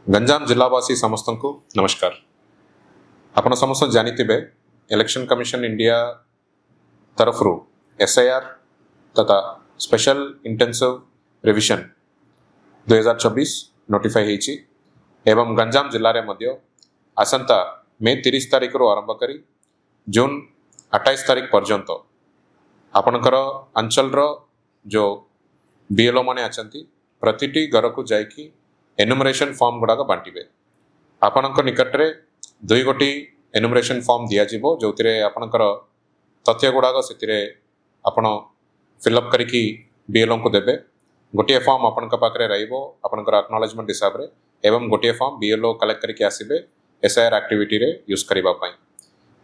गंजाम जिलावासी समस्त को नमस्कार। आपण समस्त जानिथिबे इलेक्शन कमिशन इंडिया तरफ SIR तथा स्पेशल इंटेंसिव रिविजन 2024 नोटिफाई होईची एवं गंजाम जिले में मध्य आसंता मे 30 तारीख रु आरंभ करी जून 28 तारीख पर्यंत आपणकर अंचल जो BLO माने आछंती प्रतिटी घर को जाइकी एनुमरेशन फॉर्म गुड़ाक बांटे आपणक निकट में 2 गोटी एनुमरेशन फॉर्म दिज्व जो आपणकर तथ्य गुड़ाक से आपण फिलअप करी BLO को देवे। गोटे फॉर्म आपण पाखे रहा एक्नॉलेजमेंट हिसाब से एवं गोटे फॉर्म BLO कलेक्ट करके आसबे SIR एक्टिविटी रे यूज करने।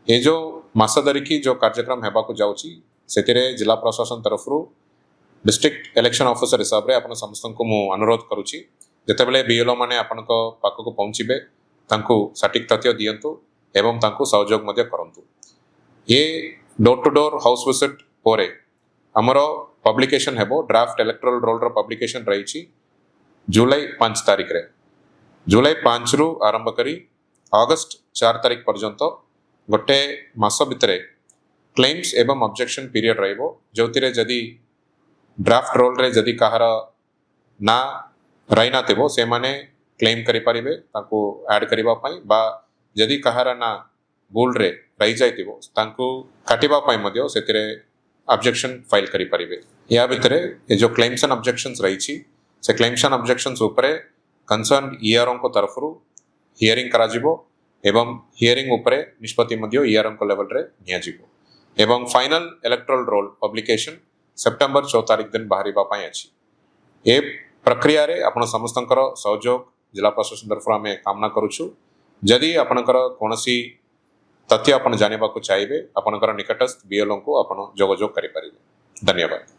ये जो मास धरिकी जो कार्यक्रम होगा जाऊँगी से जिला प्रशासन तरफ डिस्ट्रिक्ट इलेक्शन ऑफिसर हिसाब से आप समस्त को मु अनुरोध करुच्ची जितेबाला BLO मैंने आपण पाखक पहुँचे सटीक तथ्य दिंतु एवं सहयोग करूँ। ये door to door house visit पर आमर पब्लिकेशन हेबो ड्राफ्ट इलेक्टोरल रोल पब्लिकेशन रही जुलाई 5 तारीख रे जुलाई 5 रु आरंभ करी अगस्त 4 तारीख पर्यंत गोटे मास भितर क्लेम्स एवं ऑब्जेक्शन पीरियड रहिबो जोथिरे जदि ड्राफ्ट रोल रे जदि कहार ना रही नाथिबो से माने क्लेम करि परिबे ताको ऐड करबा पई बा जदि कहार ना भूल रे रही जाइतिबो ताको काटिबा पई मध्य सेतिरे ऑब्जेक्शन फाइल करि परिबे। या भितरे ये जो क्लेम्स एंड ऑब्जेक्शंस रही से क्लेम्स एंड ऑब्जेक्शंस उपरे कंसर्न ERO को तरफरु हियरिंग करा जिवो एवं हियरिंग उपरे निष्पत्ति मध्य ERO को लेवल रे निया जिवो एवं final electoral roll publication September 4 तारीख दिन बाहरिबा पई अछि। ए प्रक्रिया रे आपण समस्तंकर सहयोग जिला प्रशासन तरफ आम कामना करुछु। जदि आपणकर कौनसी तथ्य आपण जानिबा को चाहिए आपणकर निकटस्थ BLO को आपण जोगाजोग करि परिबे। धन्यवाद।